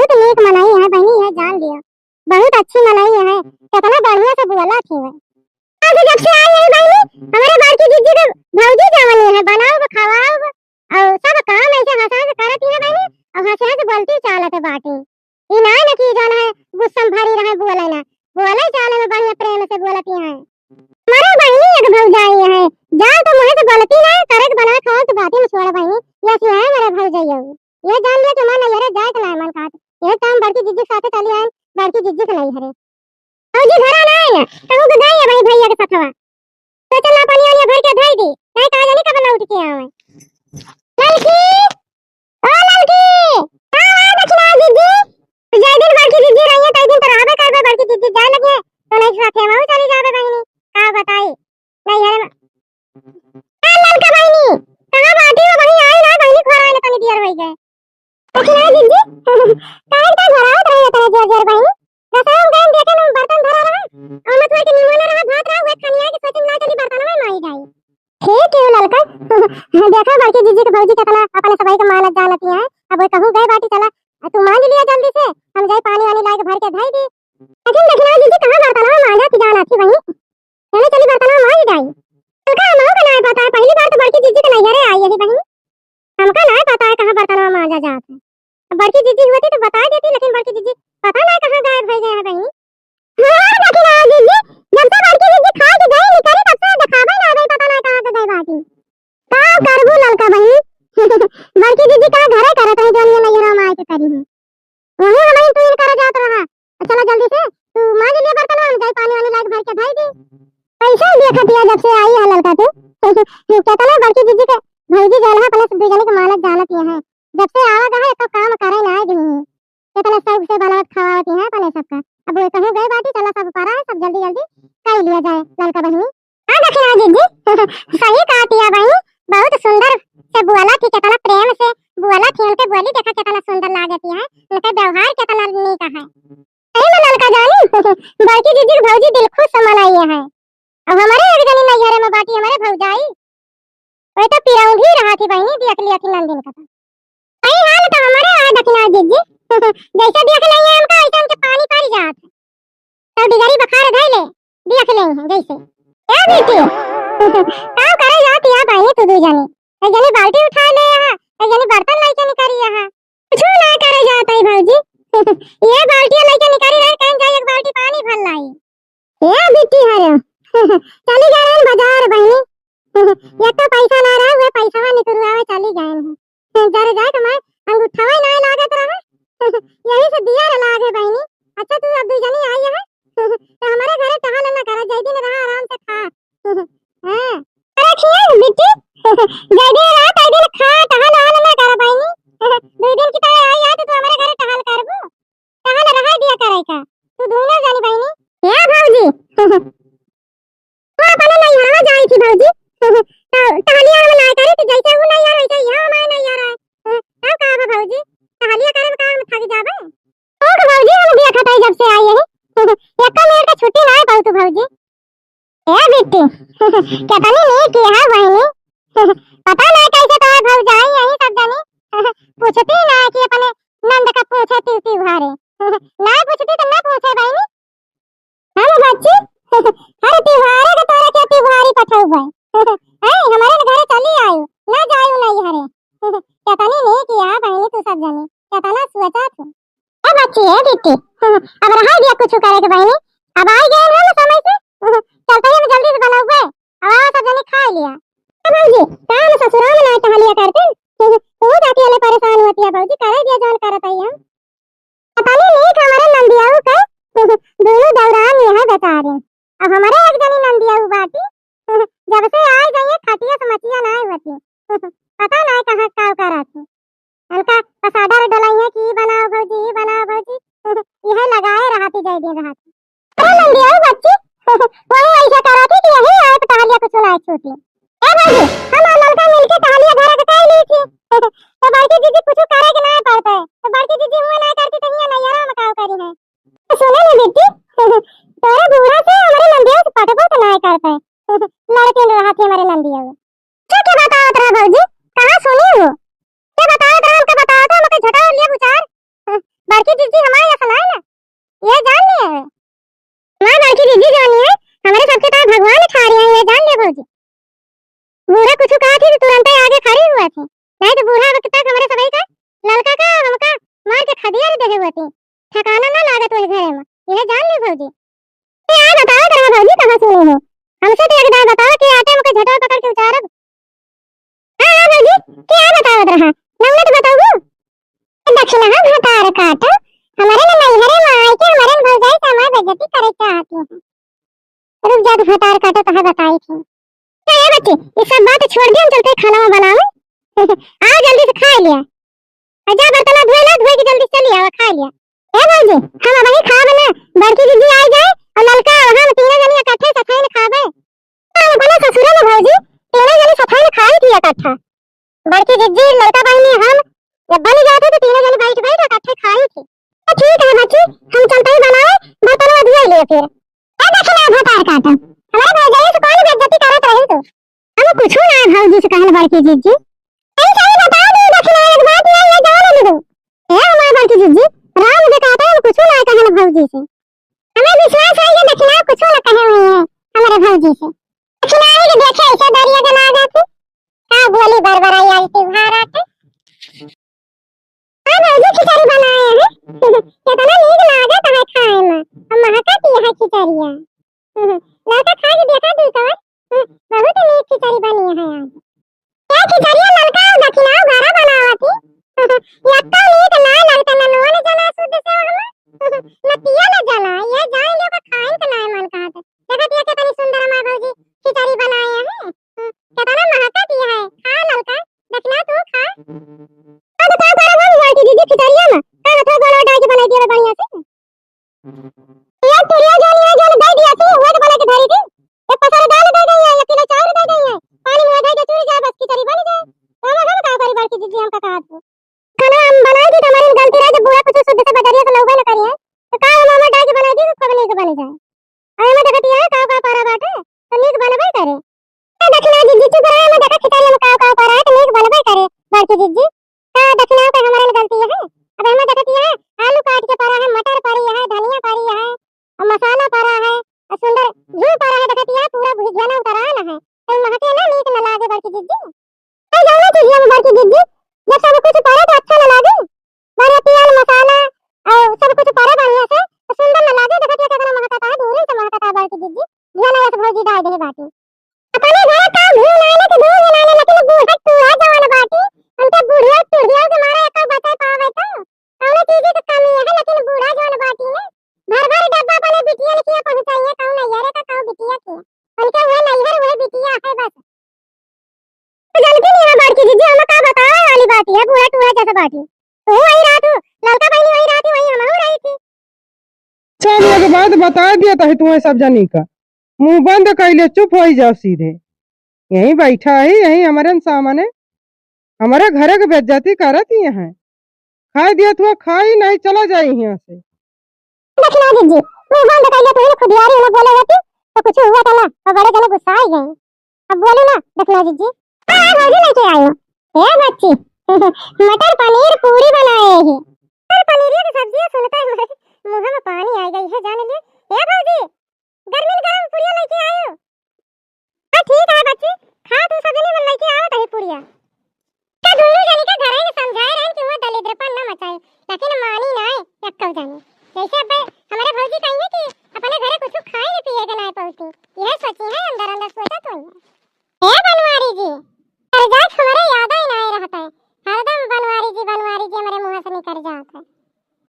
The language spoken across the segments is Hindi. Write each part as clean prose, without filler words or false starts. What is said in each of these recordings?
बहुत नेक मलाई है बहनी, है जान लियो, बहुत अच्छी मलाई है, कितना बढ़िया से बोला थी मैं। आज जब से आई है बहनी, हमारे बाकी जीजी के भौजी जवानी है, बनाओ खवाओ और सब काम ऐसे हंसा से करती है बहनी, और हंसे हंसे बोलती चालत बाटी। ई ना न की जान है गुस्सा भरी रहे बोले ना, बोले चाले में बढ़िया प्रेम से बोलती है। हमारे बहनी एक भौजाई है, जान तो मुंह से बोलती ना, करे के बना खाओ तो बातें में छोड़ बहनी, ये सी है मेरे भौजाई। ये जान लिया कि मन यारे जाए तो ना मन खात, ये काम बड़की जीजी के साथ चली आए, बड़की जीजी के नहीं हरे भौजी घर ना है ना, कहूं तो गई है भाई भैया के साथवा, तो चल ना पानी वाली भर के धई दी, नहीं का जानी कब ना उठ के आवे। लड़की ओ लड़की का आ दक्षिणा जीजी, जय दिन बड़की जीजी रही है तई दिन तो रहबे करबे, बड़की जीजी जाए लगे तो नहीं साथे में चली जाबे बहनी, का बताई नहीं हरे ए लड़का बहनी कहां बाटी में वही आई ना बहनी खोरा ने तनी दियर होई गए दक्षिणा जीजी काहे का घर आवत रही तेरे जोर जोर बहनी, रसोई में देखे न बर्तन धरा रहा और मत के निमोने रहा भात रहा वे खनिया के सोचिन ना चली बर्तन में माई जाई। ठीक है लड़का देखा बड़की जीजी के भौजी कितना अपने सबाई का मालक जानती है, अब वो कहूं गए बाटी चला तू मान लिया जल्दी से, हम जाए पानी वानी लाके भर के धई दी। लेकिन देखना जीजी कहां बर्तन में मांगा की जान आती वही चले चली बर्तन में माई जाई, तुका हमको का नहीं पता है, पहली बार तो बड़की जीजी के नैहरे आई है बहनी, हमका नहीं पता है कहां बर्तन में मांगा जाता है। बड़की जीजी हुई तो बता देती, लेकिन बड़की जीजी पता नहीं कहां गायब हो गए हैं बहनी। हां दक्षिणा जीजी जब से बड़की जीजी खा के गई निकली तब से दिखावे ना गई, पता नहीं कहां पे गई बाटी का करबू लड़का बहनी बड़की जीजी का घरे करत है जोन ये नैहरा में आके करी है, वही हमें तू इन करे जात रहा, चला जल्दी से तू मांग लिया बर्तन में जाई पानी वाली लाके भर के धई दी। पैसा देखत है जब से आई है लड़का तू कहता ना बड़की जीजी के भौजी जाला अपने सब जने के मालक जानत है, जब से आवा गए तो काम करे ना दी कितना सब से बनावत खवावती है पहले सबका, अब वो कहूं गए बाटी चला सब पारा है, सब जल्दी जल्दी कर लिया जाए लड़का बहनी। हां दक्षिणा जीजी सही कहती है बहनी, बहुत सुंदर से बोला थी, कितना प्रेम से बोला थी, उनके बोली देखा कितना सुंदर लागती है, उनका व्यवहार कितना नीक है। सही में लड़का जानी बड़की जीजी की भौजी दिल खुश मनाई है, अब हमारे एक जनी नैहरे में बाटी हमारे भौजाई वो तो पिरौंधी रहा थी बहनी, देख लिया थी नंदिन का सही हाल तो हमारे है दक्षिणा जीजी जैसे देख लेंगे हमका ऐसे उनके पानी पड़ जात तो डिगरी बुखार धइ ले देख लेंगे जैसे ए बेटी काम करे जाती है बहनी तू दू जनी, एक जनी बाल्टी उठा ले यहां, एक जनी बर्तन लेके निकली यहां, कुछ ना करे जाता है भौजी ये बाल्टी लेके निकली रहे कहीं जाए एक बाल्टी पानी भर लाई ए बेटी हरे चली जा रहे बाजार बहनी ये तो पैसा ना रहा वो पैसा निकलवावे चली गए जरे जाए तो मैं अंगूठावा ना लागत रहा यही से दिया रे लागे बहनी। अच्छा तू अब दू जनी आई है तो हमारे घरे टहल ना करे, जय दिन रहा आराम से खा हां अरे खिया बेटी जय दिन रहा तय दिन खा टहल आल ना करे बहनी, दू दिन की तरह आई है तो तू हमारे घरे टहल करबू, टहल रहा दिया करे का तू दोनों जानी बहनी या भौजी तू अपने नहीं हरवा जाई थी भौजी तो टहलिया में ना करे तो जैसे वो नहीं यार वैसे यहां मैं नहीं यार तब कहां है भौजी टहलिया करे में काम थक जाबे ओ भौजी हम देखा था जब से आई है एक मिनट का छुट्टी ना पाऊ तू भौजी ए बेटी कितनी नहीं की है बहनी पता नहीं कैसे तो भौजाई यही सब जानी पूछती ना कि अपने नंद का पूछे तीती भारे ना पूछती तो ना पूछे बहनी हम बच्ची हर त्योहार के तोरा के त्योहारी पठाऊ भाई हमारे घरे चली आयु ना जायु नहीं हरे कितनी नहीं किया बहनी तू सब जानी कितना सोचा तू ए बच्ची है बेटी अब रहा दिया कुछ करे के बहनी, अब आ गए हम समय से चलते हैं जल्दी से बनाओ गए अब सब जानी खा लिया भौजी काम ससुरा में ना टहलिया करते तू जाती वाले परेशान होती है भौजी करे दिया जान करत आई हम पता नहीं हमारे नंदियाऊ का दोनों दौरान यह बता रहे अब हमारे एक जनी नंदियाऊ बाटी जब से आ गई खटिया समझिया ना होती पता नहीं कहां का कराती उनका पसादा रे डलाई है कि बनाओ भौजी यह लगाए रहती जय दिन रहती अरे नंदियाऊ बच्ची वही ऐसा कराती कि यही आए टहलिया कुछ ना छूटी ए भौजी हम लड़का मिलके टहलिया घर के कह ली थी तो बड़की जीजी कुछ करे के ना पड़ता है तो बड़की जीजी हुआ ना करती तो हिया नहीं यार मकाओ करी है सुने ना बेटी तोरे बूढ़ा से हमारे नंदिया से पटबो तो ना करता है लड़के रहती हमारे नंदिया क्या बताओ तेरा भौजी कहां सुनी हो क्या बताओ तेरा हमको बताओ तो मत झटा लिया बुचार बड़की सुवती ठिकाना ना लागत ओहि घरे में यह जान ले भौजी। ए आ बताओ तोरा भौजी कहां सुनी हो हमसे तो एकदम बताओ कि आटे में के झटवा पकड़ के उतारब। हां हां भौजी क्या बताओ रहा नौना तो बताओ दक्षिणा भतार काट हमारे में नैहरे में आई के हमारे में भौजाई से हमारी बेइज्जती करे चाहती है। रुक जा भतार काटो कहां बताई थी। तो ये बच्चे ये सब बात छोड़ दे हम चलते खाना बनावे। आओ जल्दी से खा लिया जा बर्तन धोए ला धोए के जल्दी चली आओ खा लिया। ए भौजी हम अब ही खा बना बड़की दीदी आ जाए और ललका हम तीनों जनी इकट्ठे सफाई में खाबे। हम अपने ससुर में भौजी तीनों जनी सफाई में खाई थी इकट्ठा बड़की दीदी ललका बहनी हम जब बन जाते तो तीनों जनी बैठ बैठ इकट्ठे खाई थी। तो ठीक है बच्ची हम चलते ही बनाए बर्तन धोए ले फिर। ए दक्षिणा भतार काटा हमारे भौजाई से कौन बेइज्जती करत रही तू हम कुछ ना भौजी से कहल बड़की दीदी सही सही बता दो दक्षिणा एक बात ये जान ले दो। ए हमारे बड़की दीदी राम जी कहते हैं कुछ ना कहल भौजी से हमें विश्वास है कि दक्षिणा कुछ ना कहे हुए हैं हमारे भौजी से। दक्षिणा है कि देखे ऐसा दरिया के ना जाते का बोली बरबराई आई थी भारत हां भौजी खिचड़ी बनाए हैं कितना नीक लागत है खाए में हम महकती है खिचड़िया लड़का खा के देखा दी कवर बहुत नीक खिचड़ी बनी है आज। क्या खिचड़िया लड़का और दक्षिणा घरा बनावती यक्का नीक ना लगता ना नोन जना शुद्ध से हम नतिया न जना ये जान लो का खाइन के नाय मन कहत देखत ये कितनी सुंदर मां भौजी खिचड़ी बनाए हैं कितना महकती है खा लड़का दक्षिणा तू खा अब का बड़ा बन जाती दीदी खिचड़िया में का तो गोला डाल के बनाई दिया बढ़िया से ये तुरिया जो दे दिया थी वो तो बना के धरी थी एक पसारा दाल दे गई है एक किलो चावल दे गई है पानी में दे के चूर जा बस खिचड़ी बन जाए तो हम का करी बाकी दीदी हम का कहा खाना हम बनाई थी हमारी गलती रही जब बुआ कुछ शुद्ध से बजरिया से लौबा न करिए तो का मामा डाल के बनाई थी तो कब नहीं के बन जाए अरे मैं देखती है का पारा बाटे तो नीक बनबे करे ए दक्षिणा दीदी चुप रहा मैं देखा खिचड़ी में का पारा है तो नीक बनबे करे बाकी दीदी का दक्षिणा का हमारे गलती है अब हम देखती है आलू काट के पारा है मटर पारी है धनिया पारी है और मसाला पारा है और सुंदर घी पारा है देखती है पूरा भुजिया उतरा ना है तो महके ना नीक न लागे बाकी दीदी ए जाना चीज में बाकी दीदी जब सब कुछ पारा तो अच्छा न लागे बड़े तेल मसाला और सब कुछ पारा बढ़िया से तो सुंदर न लागे देखत कितना महकता है दूर से महकता है बाकी दीदी जाना ऐसे भौजी डाल दे बाटी अपने घर का भूल आने के दूर बनाने लेकिन बूढ़ा टूरा जवान बाटी उनके बुढ़िया टूरिया के मारे एक बता पावे तो कौन चीज की कमी है लेकिन बूढ़ा जवान बाटी ने भर भर डब्बा वाले बिटिया लिखिया पहुंचाइए कौन नैहरे का कौन बिटिया की उनके वो नैहर वो बिटिया है बस तो जानती नहीं है बाटी दीदी हम का बतावे वाली बात है बूढ़ा टूरा जैसा बाटी तो वही रात लड़का बहनी वही रात वही हम हो रही थी चल एक बात बता दिया था तुम्हें सब जानी का मुंह बंद कर ले चुप हो जाओ सीधे यहीं बैठा है यहीं हमारे सामने हमारे घरे के बेइज्जती करत ही है खा दिया तो खा ही नहीं चला जाए यहाँ से। दक्षिणा दीदी मुंह बंद कर ले तो खुदियारी में बोले होती तो कुछ हुआ था ना और बड़े जने गुस्सा आ गए अब बोलो ना दक्षिणा दीदी हां भौजी लेके आयो ए बच्ची मटर पनीर पूरी बनाए हैं मटर पनीर की सब्जी सुनता है मुंह में पानी आ गई है जान ले ए भौजी गर्मी गरम पूरी लेके आयो हां ठीक है बच्ची खा तू सजने में लेके आओ तही पूरी का दोनों जने का घर है समझाए रहे कि वो दलिद्रपन न मचाए लेकिन मानी ना है यक्कल जाने जैसे अब हमारे भौजी कहेंगे कि अपने घरे कुछ खाए नहीं पिए के ना पहुंची यह सोची है अंदर अंदर सोचा तो है ए बनवारी जी करजात हमारे याद ही नहीं रहता है हरदम बनवारी जी हमारे मुंह से निकल जाता है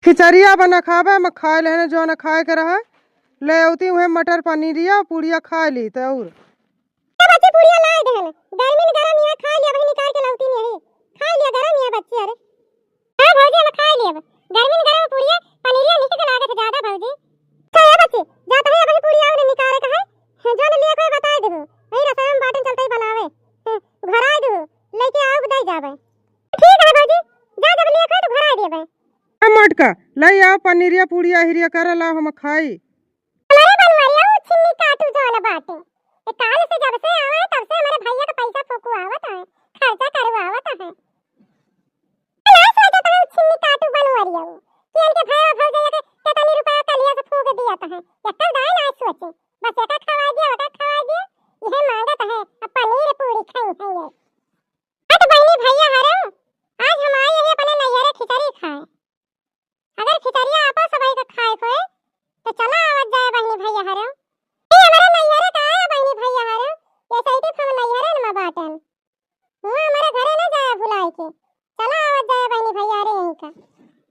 खिचड़िया बना खावे मैं खा लेने जो न खाए के रहा ले उती हुए मटर पनीरिया पूड़िया खा ली तो और बच्चे पूड़िया ला देन गर्मी में गरम ये खा लिया भाई निकाल के लाउती नहीं खा लिया गरम ये बच्चे अरे हां भौजी हम खा लिया गर्मी में गरम पूड़िया पनीरिया निकल के लागत ज्यादा भौजी तो ये बच्चे जाता है भाई पूड़िया और निकाल के है जो ने लिए कोई बता दे नहीं रसम बाटन चलते ही बनावे घर आ दो लेके आओ दे जावे ठीक है भौजी जा जब लिए कोई तो घर आ दिए भाई मटका ले आओ पनीरिया पूड़िया हिरिया कर ला हम खाई हमारे बनवारिया छिन्नी काटू जो वाला बाटे एक काल से जब से आवा है तब से हमारे भैया का पैसा फोकू आवत है खर्चा करवावत है ना सोचता है छिन्नी काटू बनवारिया कि इनके भाई और भौजाई के कितनी रुपया कलिया से फूक दिया था यक्कल दाई ना सोचे बस एक खवा दिया यह मांगत है अब पनीर पूरी खाई है ये हट बहनी भैया हरो आज हम आए हैं अपने नैहरे खिचड़ी खाए अगर अच्छा